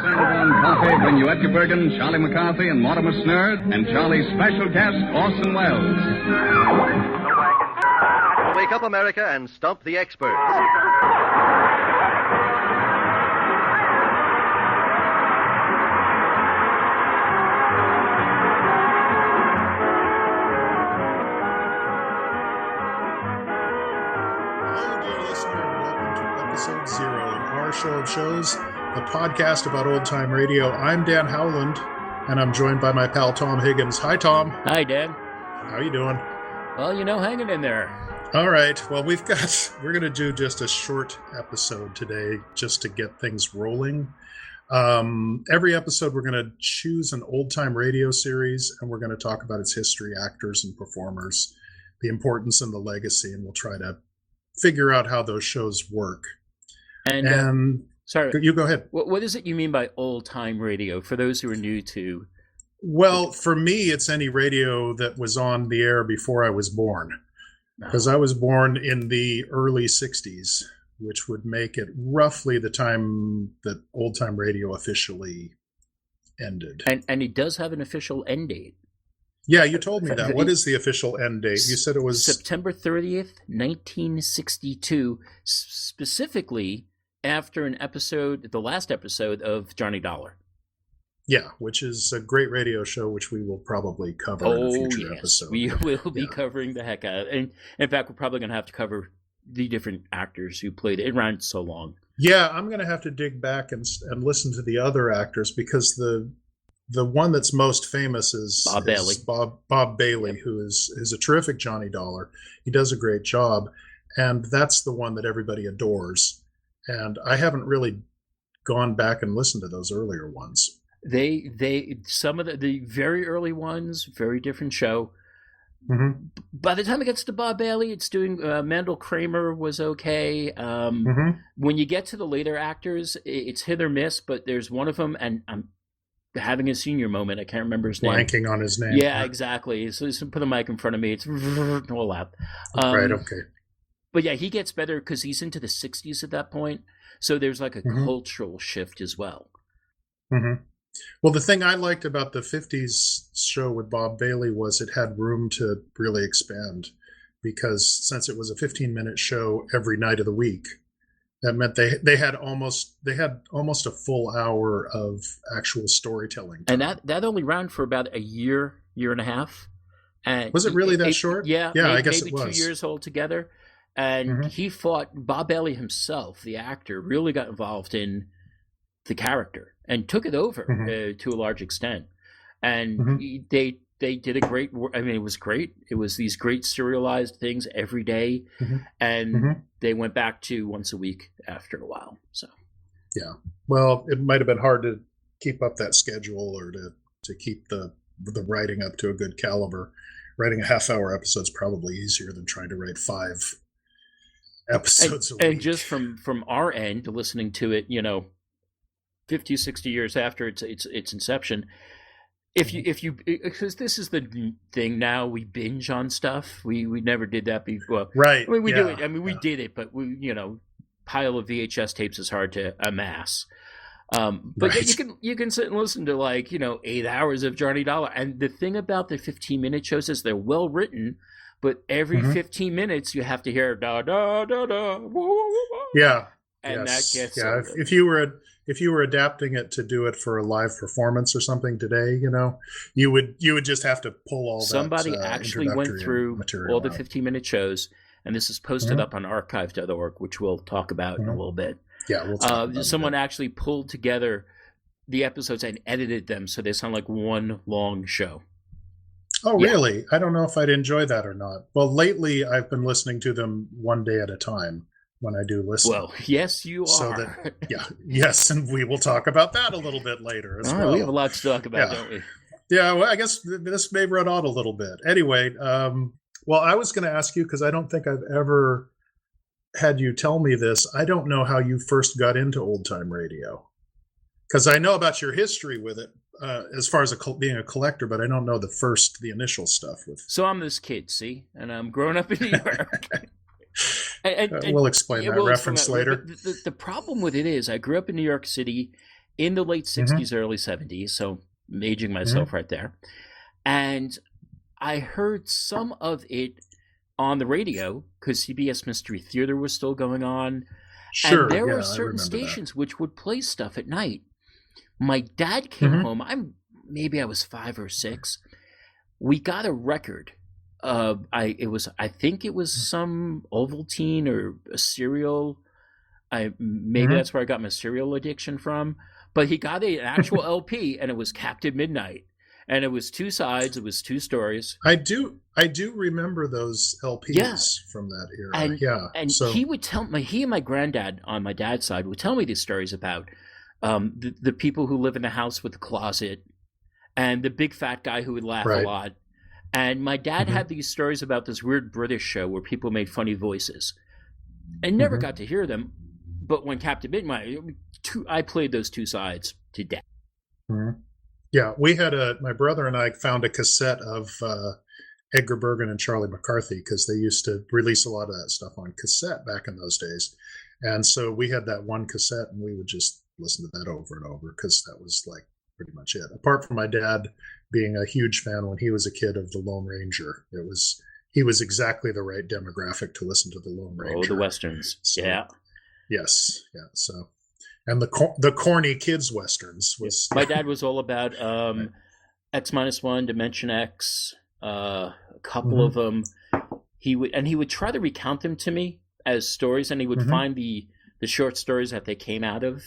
Sanborn Coffee bring you Edgar Bergen, Charlie McCarthy, and Mortimer Snerd, and Charlie's special guest, Orson Welles. Wake up, America, and stump the experts. Episode 0, our show of shows, the podcast about old-time radio. I'm Dan Howland, and I'm joined by my pal Tom Higgins. Hi, Tom. Hi, Dan. How you doing? Well, hanging in there. All right. Well, we're going to do just a short episode today just to get things rolling. Every episode, we're going to choose an old-time radio series, and we're going to talk about its history, actors, and performers, the importance and the legacy, and we'll try to figure out how those shows work. And sorry, you go ahead. What is it you mean by old-time radio for those who are new to? Well, for me, it's any radio that was on the air before I was born, because I was born in the early 60s, which would make it roughly the time that old-time radio officially ended. And it does have an official end date. Yeah, you told me that. What is the official end date? You said it was September 30th, 1962, specifically after the last episode of Johnny Dollar. Yeah, which is a great radio show, which we will probably cover in a future episode. We will be covering the heck out of it. And in fact, we're probably going to have to cover the different actors who played it. It ran so long. Yeah, I'm going to have to dig back and listen to the other actors, because the one that's most famous is Bob Bailey, yep. who is a terrific Johnny Dollar. He does a great job, and that's the one that everybody adores. And I haven't really gone back and listened to those earlier ones. Some of the very early ones, very different show. Mm-hmm. By the time it gets to Bob Bailey, it's doing Mandel Kramer was okay. When you get to the later actors, it's hit or miss, but there's one of them, and I'm having a senior moment. I can't remember his name. Blanking on his name. Yeah, exactly. So just put the mic in front of me. It's all out. Right, okay. But yeah, he gets better because he's into the 60s at that point. So there's like a cultural shift as well. Mm-hmm. Well, the thing I liked about the 50s show with Bob Bailey was it had room to really expand, because since it was a 15-minute show every night of the week, that meant they had almost a full hour of actual storytelling time. And that only ran for about a year and a half. And was it really that short? Yeah, I guess maybe it was 2 years altogether. And he fought, Bob Bailey himself, the actor, really got involved in the character and took it over to a large extent. And they did a great work. I mean, it was great. It was these great serialized things every day. And they went back to once a week after a while. So, yeah. Well, it might have been hard to keep up that schedule, or to keep the writing up to a good caliber. Writing a half-hour episode is probably easier than trying to write 5 episodes a week. And just from our end, listening to it, 50, 60 years after its inception, if you because this is the thing now, we binge on stuff. We never did that before. Right. I mean, we do it. I mean, we did it, but pile of VHS tapes is hard to amass. But you can sit and listen to 8 hours of Johnny Dollar. And the thing about the 15-minute shows is they're well written, but every 15 minutes you have to hear da da da da. Woo, woo, woo. Yeah. And yes. that gets if you were adapting it to do it for a live performance or something today, you would just have to pull all somebody that actually went through all the 15-minute shows, and this is posted up on archive.org, which we'll talk about in a little bit. Yeah, we'll talk about someone actually pulled together the episodes and edited them so they sound like one long show. Oh, really? I don't know if I'd enjoy that or not. Well, lately I've been listening to them one day at a time when I do listen. Well, yes, you are. So yes, and we will talk about that a little bit later as well. We have a lot to talk about, don't we? Yeah, well, I guess this may run on a little bit. Anyway, well, I was going to ask you, because I don't think I've ever had you tell me this. I don't know how you first got into old-time radio, because I know about your history with it as far as being a collector, but I don't know the initial stuff. So I'm this kid, see, and I'm growing up in New York. and we'll explain that reference later. The problem with it is I grew up in New York City in the late 60s, early 70s, so I'm aging myself right there. And I heard some of it on the radio because CBS Mystery Theater was still going on. Sure, and there were certain stations which would play stuff at night. My dad came home. I was 5 or 6. We got a record. I think it was some Ovaltine or a cereal. Maybe that's where I got my cereal addiction from. But he got an actual LP, and it was Captain Midnight, and it was 2 sides. It was 2 stories. I do remember those LPs from that era. And so he would tell me. He and my granddad on my dad's side would tell me these stories about the people who live in the house with the closet, and the big fat guy who would laugh a lot. And my dad had these stories about this weird British show where people made funny voices. I never got to hear them, but when Captain Midnight, I played those 2 sides to death. Yeah, we had my brother and I found a cassette of Edgar Bergen and Charlie McCarthy because they used to release a lot of that stuff on cassette back in those days. And so we had that one cassette, and we would just listen to that over and over because that was like pretty much it. Apart from my dad being a huge fan when he was a kid of the Lone Ranger, he was exactly the right demographic to listen to the Lone Ranger. Oh, the westerns, so, yeah. Yes, yeah. So, and the corny kids westerns was. My dad was all about X-1, Dimension X, a couple of them. He would try to recount them to me as stories, and he would find the short stories that they came out of,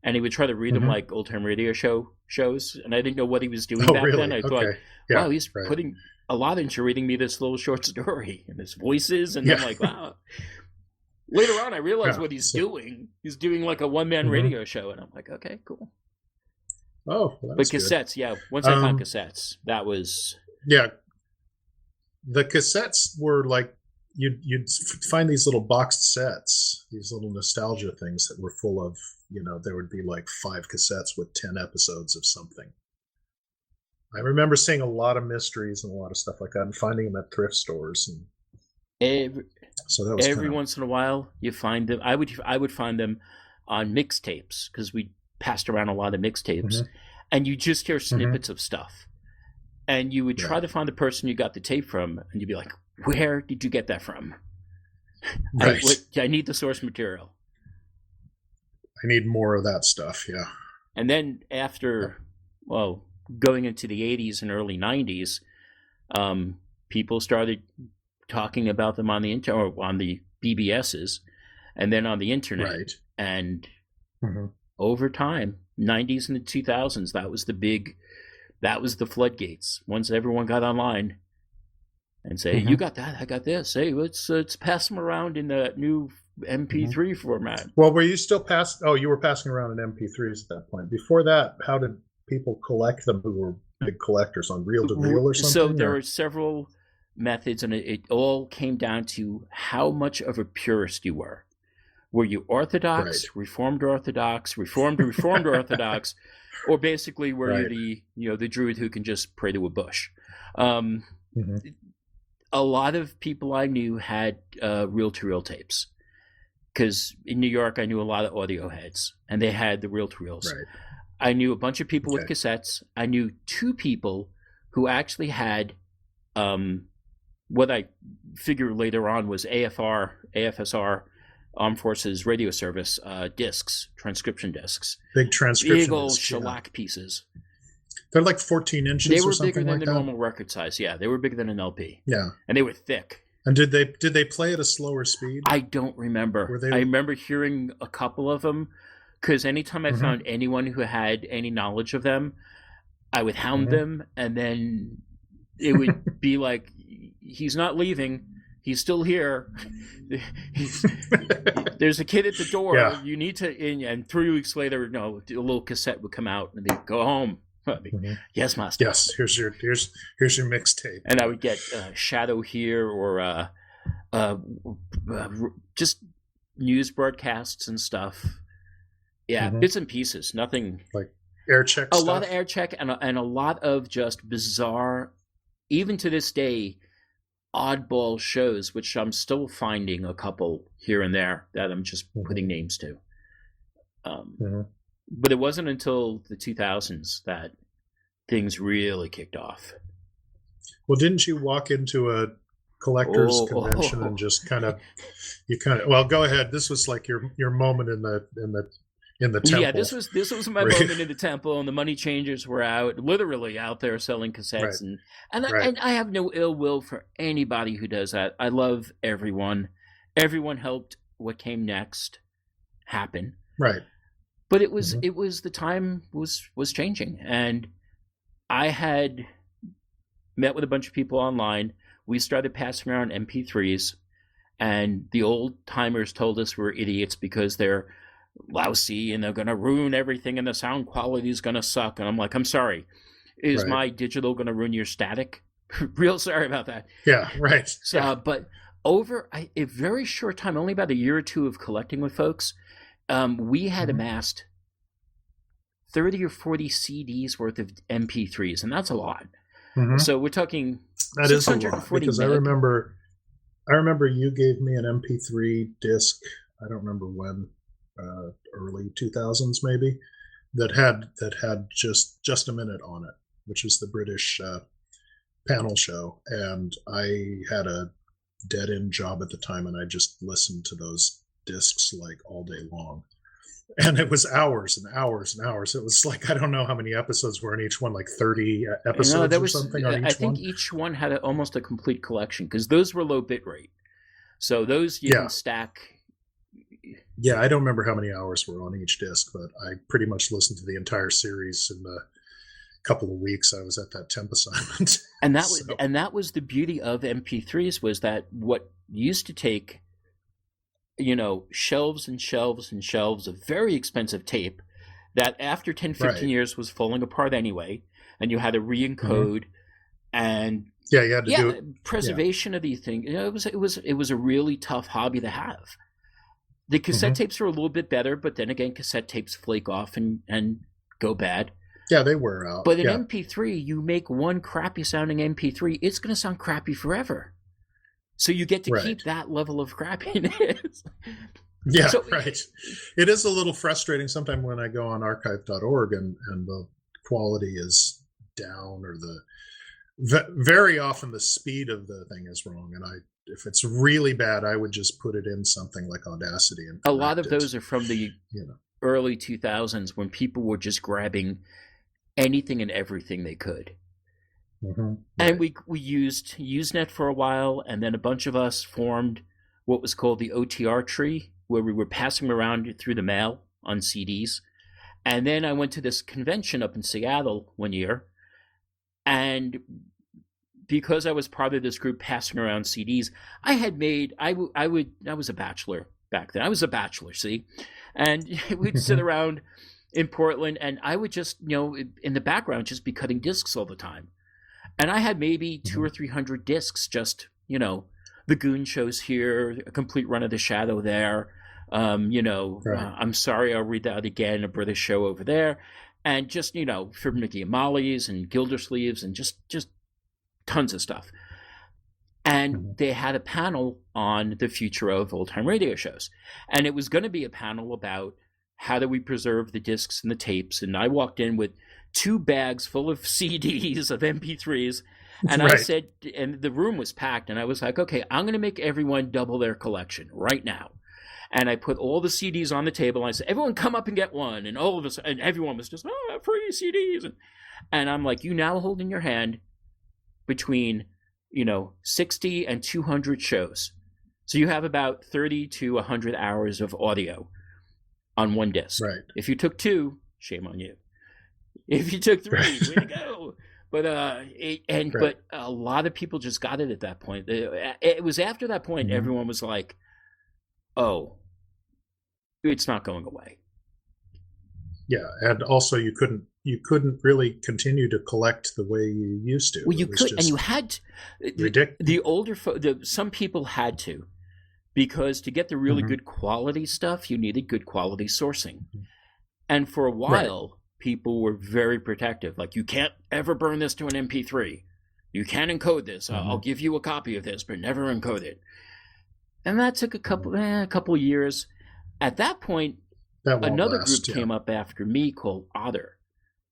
and he would try to read them like old time radio shows. And I didn't know what he was doing back then. I thought, wow, he's putting a lot into reading me this little short story and his voices, and I'm like, wow. Later on, I realized what he's doing. He's doing like a one-man radio show, and I'm like, okay, cool. Oh, well, but cassettes, good. Once I found cassettes, that was the cassettes were like you'd find these little boxed sets, these little nostalgia things that were full of, there would be like 5 cassettes with 10 episodes of something. I remember seeing a lot of mysteries and a lot of stuff like that, and finding them at thrift stores. And so that was every once in a while you find them. I would find them on mixtapes because we passed around a lot of mixtapes, and you just hear snippets of stuff, and you would try to find the person you got the tape from, and you'd be like, "Where did you get that from?" Right. I need the source material. I need more of that stuff. Yeah. And then after, going into the 80s and early 90s, people started talking about them on the or on the BBSs, and then on the internet. Right. And over time, 90s and the 2000s, that was the floodgates. Once everyone got online and say, you got that, I got this. Hey, let's pass them around in the new MP3 format. Well, were you still you were passing around in MP3s at that point. Before that, how did people collect them who were big collectors, on reel-to-reel or something? So there were several methods, and it all came down to how much of a purist you were. Were you Orthodox, Reformed Orthodox, Reformed Orthodox, or basically were you the druid who can just pray to a bush? A lot of people I knew had reel-to-reel tapes, because in New York I knew a lot of audio heads, and they had the reel-to-reels. Right. I knew a bunch of people with cassettes. I knew 2 people who actually had what I figure later on was AFSR, Armed Forces Radio Service discs, transcription discs. Big transcription discs. Big old shellac pieces. They're like 14 inches or something like that? They were bigger than the normal record size, yeah. They were bigger than an LP. Yeah. And they were thick. And did they play at a slower speed? I don't remember. I remember hearing a couple of them, because anytime I found anyone who had any knowledge of them, I would hound them, and then it would be like, he's not leaving. He's still here. There's a kid at the door. Yeah. You need to. And 3 weeks later, a little cassette would come out, and they'd go home. Yes, master. Yes, here's your mixtape. And I would get Shadow here, or just news broadcasts and stuff. Yeah, bits and pieces. Nothing like air check. A lot of air check, and a lot of just bizarre, even to this day, oddball shows, which I'm still finding a couple here and there that I'm just putting names to. But it wasn't until the 2000s that things really kicked off. Well, didn't you walk into a collector's convention and just well, go ahead. This was like your moment in the temple. Yeah, this was my moment in the temple, and the money changers were out, literally out there selling cassettes, and I have no ill will for anybody who does that. I love everyone. Everyone helped what came next happen. Right. But it was the time was changing, and I had met with a bunch of people online. We started passing around MP3s, and the old timers told us we're idiots because they're lousy and they're going to ruin everything and the sound quality is going to suck. And I'm like, I'm sorry. Is my digital going to ruin your static? Real sorry about that. Yeah, right. So, but over a very short time, only about a year or two of collecting with folks, we had amassed 30 or 40 CDs worth of MP3s, and that's a lot. So we're talking that is a lot, because I remember you gave me an MP3 disc. I don't remember when, early 2000s maybe, that had just a minute on it, which is the British panel show, and I had a dead-end job at the time, and I just listened to those discs like all day long. And it was hours and hours and hours. It was like, I don't know how many episodes were in each one, like 30 episodes or something on each one. I think each one had almost a complete collection, because those were low bit rate. So those you can stack. Yeah, I don't remember how many hours were on each disc, but I pretty much listened to the entire series in the couple of weeks I was at that temp assignment. And that was the beauty of MP3s, was that what used to take, shelves and shelves and shelves of very expensive tape that after 10, 15 years was falling apart anyway, and you had to re-encode and you had to do it. Preservation of these things. It was a really tough hobby to have. The cassette tapes are a little bit better, but then again, cassette tapes flake off and go bad. Yeah, they wear out. But an MP3, you make one crappy sounding MP3, it's going to sound crappy forever. So you get to keep that level of crappiness. Yeah, right. It is a little frustrating sometimes when I go on archive.org and the quality is down, or very often the speed of the thing is wrong. And if it's really bad, I would just put it in something like Audacity. And a lot of those are from the early 2000s, when people were just grabbing anything and everything they could. And we used Usenet for a while, and then a bunch of us formed what was called the OTR tree, where we were passing around through the mail on CDs. And then I went to this convention up in Seattle one year, and because I was part of this group passing around CDs, I was a bachelor back then. I was a bachelor, see? And we'd sit around in Portland, and I would just, in the background, just be cutting discs all the time. And I had maybe 200 or 300 discs, just, the Goon shows here, a complete Run of the Shadow there, I'm Sorry, I'll Read That Again, a British show over there, and just, for Mickey and Molly's and Gildersleeves and just tons of stuff. And they had a panel on the future of old-time radio shows. And it was going to be a panel about how do we preserve the discs and the tapes. And I walked in with 2 bags full of CDs of MP3s. And I said, and the room was packed. And I was like, okay, I'm going to make everyone double their collection right now. And I put all the CDs on the table. And I said, everyone come up and get one. And all of us, and everyone was just, free CDs. And I'm like, you now hold in your hand between 60 and 200 shows. So you have about 30 to 100 hours of audio on one disc. Right. If you took 2, shame on you. If you took 3, way to go. But but a lot of people just got it at that point. It was after that point everyone was like, "Oh, it's not going away." Yeah, and also you couldn't really continue to collect the way you used to. Well, you could, and you had to. The older some people had to, because to get the really good quality stuff, you needed good quality sourcing. And for a while, people were very protective. Like, you can't ever burn this to an MP3. You can't encode this. I'll give you a copy of this, but never encode it. And that took a couple years. At that point, that won't another last, group came up after me called Otter,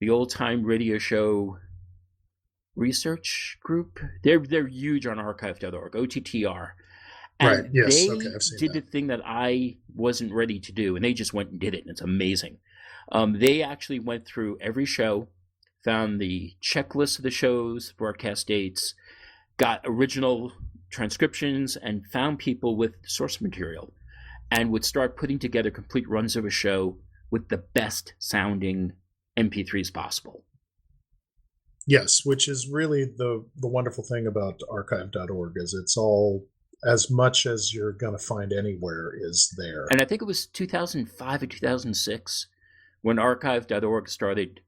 the old time radio show research group. They're huge on archive.org, OTTR. And right. Yes. they Okay. I've seen did that. the thing that I wasn't ready to do, and they just went and did it, and it's amazing. They actually went through every show, found the checklist of the shows, broadcast dates, got original transcriptions, and found people with source material, and would start putting together complete runs of a show with the best sounding MP3s possible. Yes, which is really the wonderful thing about archive.org is it's all, as much as you're going to find anywhere is there. And I think it was 2005 or 2006 when archive.org started.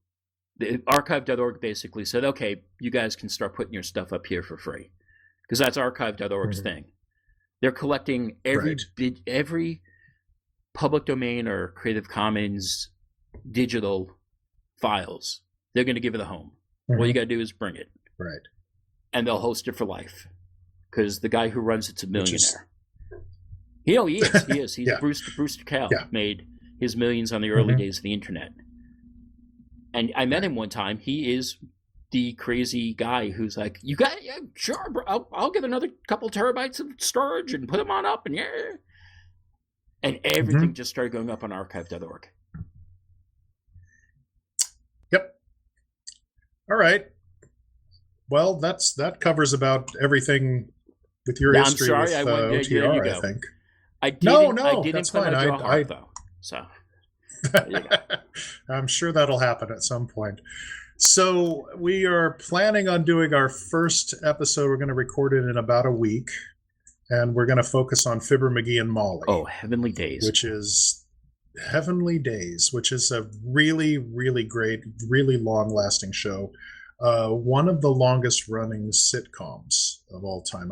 Archive.org basically said, okay, you guys can start putting your stuff up here for free. Because that's archive.org's thing. They're collecting every public domain or Creative Commons digital files. They're going to give it a home. All you got to do is bring it. Right. And they'll host it for life. Because the guy who runs it's a millionaire. He is. He's Bruce Cal made his millions on the early days of the internet. And I met him one time. He is the crazy guy who's like, you got, yeah, sure, bro, I'll get another couple terabytes of storage and put them on up, and and everything just started going up on archive.org. Yep. All right. Well, that covers about everything with your history. I'm sorry, with OTR, I think. I didn't that's put fine. my jaw hard, though. So there you go. I'm sure that'll happen at some point. So we are planning on doing our first episode. We're going to record it in about a week, and we're going to focus on Fibber, McGee, and Molly. Oh, Heavenly Days. Which is a really, really great, really long-lasting show. One of the longest-running sitcoms of all time.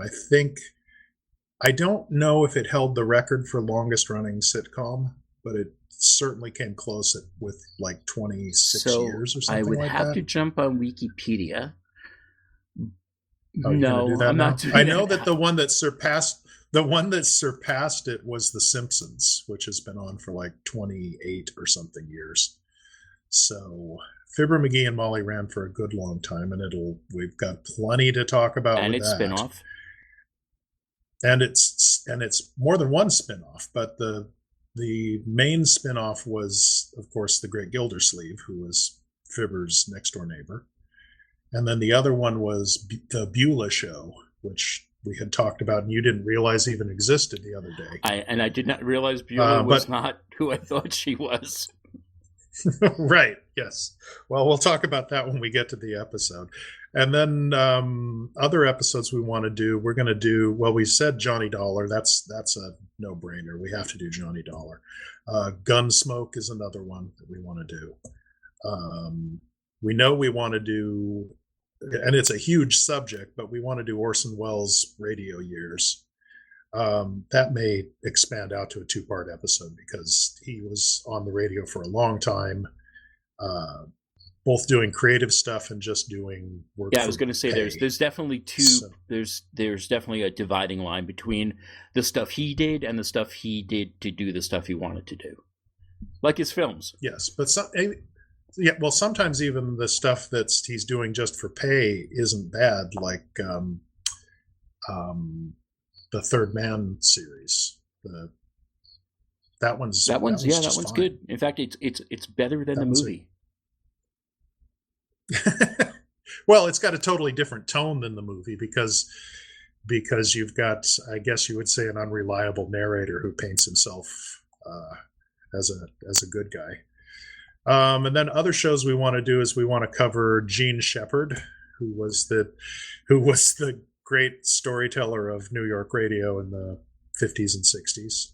I don't know if it held the record for longest-running sitcom, but it certainly came close with like 26 years or something like that. I would have to jump on Wikipedia. Oh, no, I'm not doing I know that the one that surpassed it was The Simpsons, which has been on for like 28 or something years. So Fibber, McGee, and Molly ran for a good long time, and we've got plenty to talk about. And with it's that. spin-off. And it's more than one spin-off, but the main spin-off was, of course, The Great Gildersleeve, who was Fibber's next-door neighbor. And then the other one was The Beulah Show, which we had talked about and you didn't realize even existed the other day. I did not realize Beulah was not who I thought she was. Right, yes. Well, we'll talk about that when we get to the episode. And then other episodes we want to do, we're going to do, well, we said Johnny Dollar. That's a no-brainer. We have to do Johnny Dollar. Gunsmoke is another one that we want to do. We know we want to do, and it's a huge subject, but we want to do Orson Welles' radio years. That may expand out to a two-part episode because he was on the radio for a long time, both doing creative stuff and just doing work. Yeah, I was going to say there's definitely two. So, there's definitely a dividing line between the stuff he did and the stuff he did to do the stuff he wanted to do, like his films. Yes, but sometimes even the stuff he's doing just for pay isn't bad, like the Third Man series. That one's good. In fact, it's better than the movie. Well, it's got a totally different tone than the movie because you've got, I guess you would say, an unreliable narrator who paints himself as a good guy. And then other shows we want to do is we want to cover Gene Shepard, who was the great storyteller of New York radio in the 50s and 60s.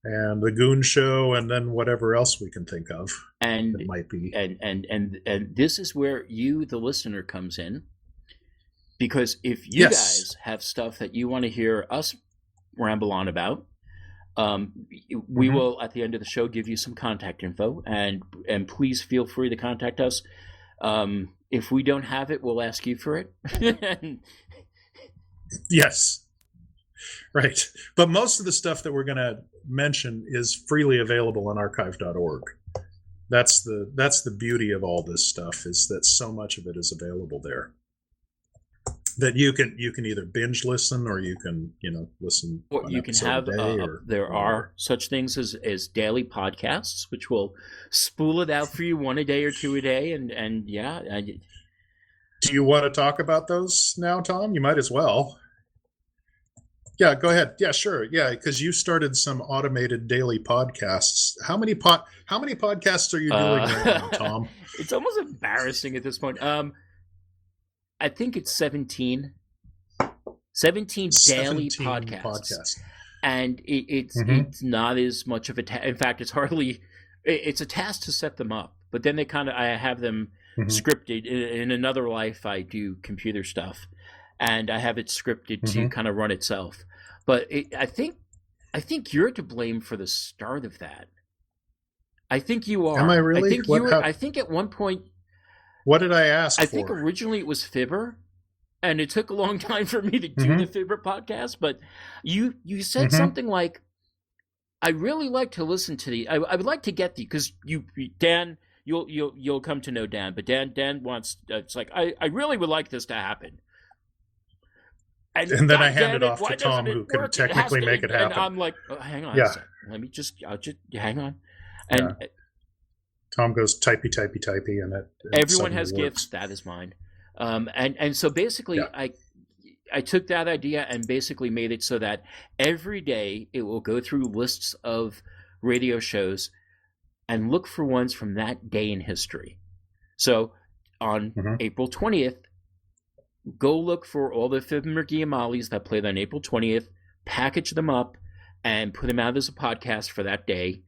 And the Goon Show, and then whatever else we can think of. And it might be. And this is where you, the listener, comes in. Because if you guys have stuff that you want to hear us ramble on about, we will, at the end of the show, give you some contact info. And please feel free to contact us. If we don't have it, we'll ask you for it. Yes. Right. But most of the stuff that we're going to mention is freely available on archive.org. That's the beauty of all this stuff, is that so much of it is available there. That you can either binge listen, or you can listen. Or you can have. There are such things as daily podcasts, which will spool it out for you one a day or two a day, and yeah. Do you want to talk about those now, Tom? You might as well. Yeah, go ahead. Yeah, sure. Yeah, because you started some automated daily podcasts. How many podcasts are you doing right now, Tom? It's almost embarrassing at this point. I think it's 17 daily podcasts. And it's not as much of a task. In fact, it's a task to set them up. But then I have them scripted. In another life, I do computer stuff, and I have it scripted to kind of run itself. But I think you're to blame for the start of that. I think you are. Am I really? I think at one point. What did I ask for? I think originally it was Fibber, and it took a long time for me to do the Fibber podcast. But you said something like, "I really like to listen to I would like to get because Dan, you'll come to know Dan, but Dan wants. It's like I really would like this to happen." And then I hand it off to Tom, who can technically make it happen. And I'm like, hang on a second. Let me I'll just hang on. And Tom goes typey, and it everyone has works. gifts. That is mine. And so basically, I took that idea and basically made it so that every day it will go through lists of radio shows and look for ones from that day in history. So on April 20th, go look for all the Fibber McGee that played on April 20th, package them up, and put them out as a podcast for that day.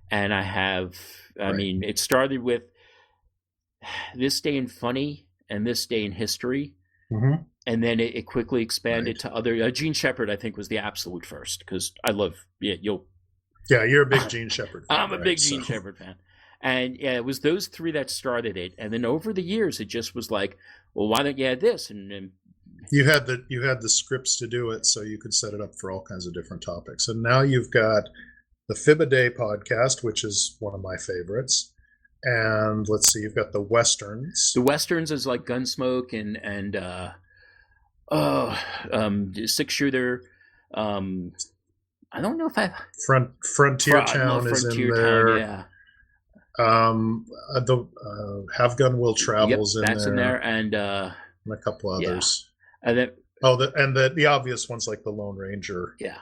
And I have, I mean, it started with This Day in Funny and This Day in History. And then it quickly expanded to other. Gene Shepard, I think, was the absolute first, because I love, you're a big Gene Shepard fan. I'm a big Gene Shepard fan. And it was those three that started it. And then over the years, it just was like, well, why don't you add this? And you had the scripts to do it, so you could set it up for all kinds of different topics. And now you've got the Fib-A-Day podcast, which is one of my favorites. And let's see, you've got the Westerns. The Westerns is like Gunsmoke and 6-shooter. I don't know if Frontier Town is in there. Yeah. The Have Gun Will Travel's in there. That's in there, and a couple others. And then the obvious ones like the Lone Ranger. Yeah,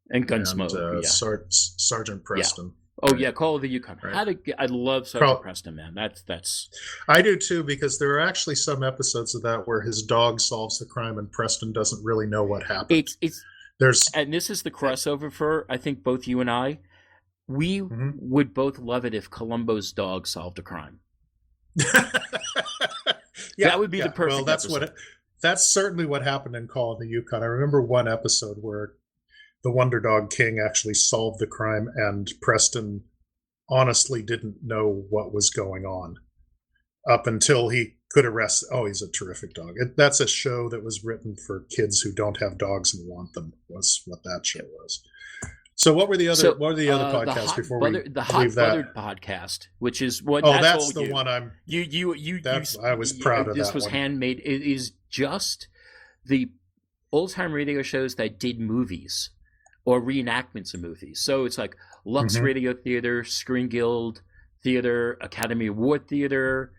and Gunsmoke. Sergeant Preston. Yeah. Oh yeah, Call of the Yukon. Right. I love Sergeant Preston, man. That's. I do too, because there are actually some episodes of that where his dog solves the crime and Preston doesn't really know what happened. And this is the crossover for, I think, both you and I. We would both love it if Columbo's dog solved a crime. That would be the perfect. Well, that's episode. That's certainly what happened in Call of the Yukon. I remember one episode where the Wonder Dog King actually solved the crime, and Preston honestly didn't know what was going on up until he could arrest. Oh, he's a terrific dog. That's a show that was written for kids who don't have dogs and want them. Was what that show was. So what were the other podcasts before we the Hot Bothered podcast, which is what? Oh, that's the one I'm. I was proud of. This was one. handmade. It is just the old time radio shows that did movies or reenactments of movies. So it's like Lux Radio Theater, Screen Guild Theater, Academy Award Theater.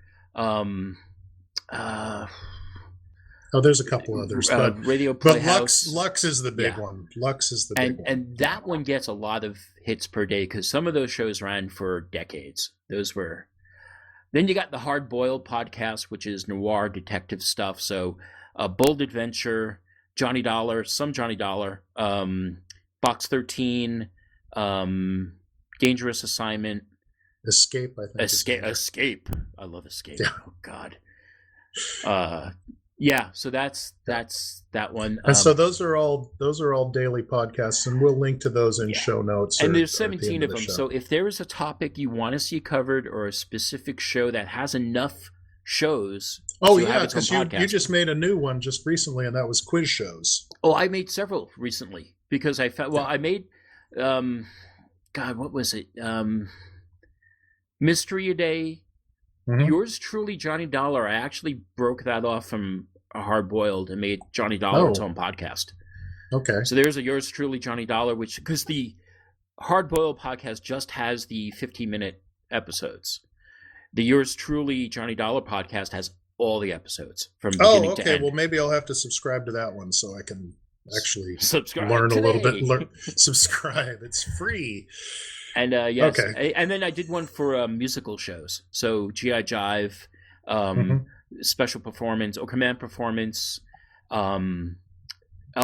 There's a couple others, Radio Playhouse. But Lux is the big one. Lux is the big one. And that one gets a lot of hits per day because some of those shows ran for decades. Those were. Then you got the Hard Boiled podcast, which is noir detective stuff. So Bold Adventure, Johnny Dollar, Box 13, Dangerous Assignment. Escape, I think. Escape. I love Escape. Yeah. Oh, God. Yeah, so that's that one. And so those are all daily podcasts, and we'll link to those in show notes. And there's 17 of them. So if there is a topic you want to see covered, or a specific show that has enough shows, because you just made a new one just recently, and that was quiz shows. Oh, I made several recently because I felt I made God, what was it? Mystery a Day. Yours truly, Johnny Dollar. I actually broke that off from a Hard Boiled and made Johnny Dollar its own podcast. Okay. So there's a Yours truly, Johnny Dollar, which, because the Hard Boiled podcast just has the 15-minute episodes. The Yours truly, Johnny Dollar podcast has all the episodes from beginning to end. Well, maybe I'll have to subscribe to that one so I can actually subscribe learn today. a little bit. Subscribe. It's free. And yes, and then I did one for musical shows. So G.I. Jive, Special Performance, or Command Performance, a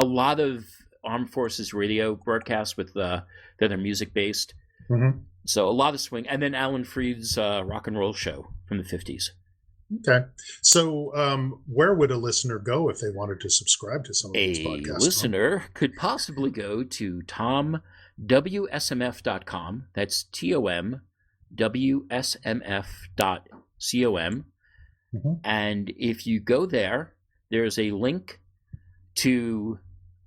lot of Armed Forces radio broadcasts with that are music based. So a lot of swing, and then Alan Freed's rock and roll show from the 50s. Okay, so where would a listener go if they wanted to subscribe to some of these podcasts? A listener could possibly go to tomwsmf.com. That's TOMWSMF.com. And if you go there, there's a link to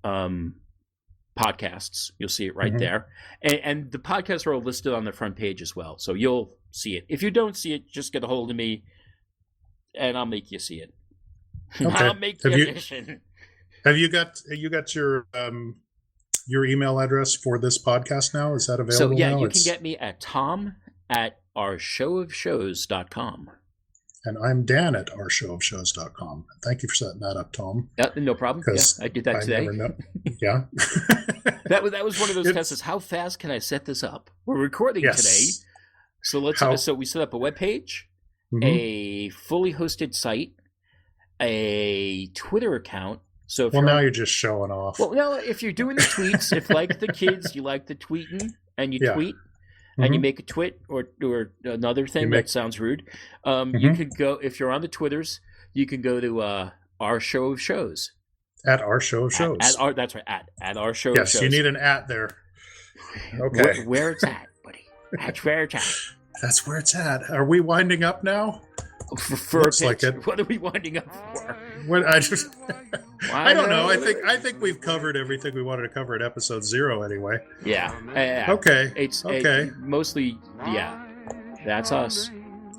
podcasts. You'll see it right there. And the podcasts are all listed on the front page as well. So you'll see it. If you don't see it, just get a hold of me and I'll make you see it. Okay. I'll make the addition. Have you got your email address for this podcast now? Is that available? So yeah, now? You can get me at tom@ourshowofshows.com. And I'm Dan at ourshowofshows.com. Thank you for setting that up, Tom. No problem. Yeah, I did that today. Yeah. that was one of those tests. How fast can I set this up? We're recording today. So so we set up a web page, a fully hosted site, a Twitter account. So now you're just showing off. Well, no, if you're doing the tweets, if like the kids, you like the tweeting and you tweet and you make a twit or another thing that sounds rude, you could go, if you're on the Twitters, you can go to Our Show of Shows. At Our Show of Shows. That's right. At Our Show of Shows. Yes, you need an at there. Okay. Where it's at, buddy. That's where it's at. That's where it's at. Are we winding up now? For a pitch. Like it. What are we winding up for? I don't know. I think we've covered everything we wanted to cover at episode 0 anyway. Yeah. Okay. It's mostly, that's us.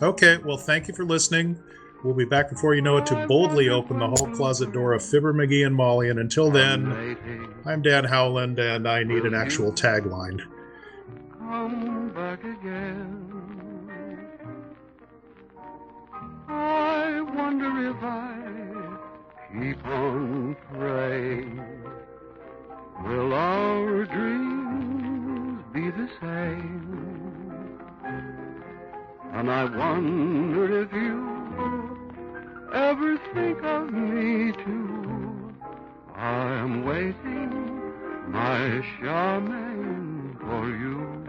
Okay. Well, thank you for listening. We'll be back before you know it to boldly open the hall closet door of Fibber, McGee, and Molly. And until then, I'm Dan Howland, and I need an actual tagline. Come back again. I wonder if I keep on praying, will our dreams be the same? And I wonder if you ever think of me too. I'm waiting, my Charmaine, for you.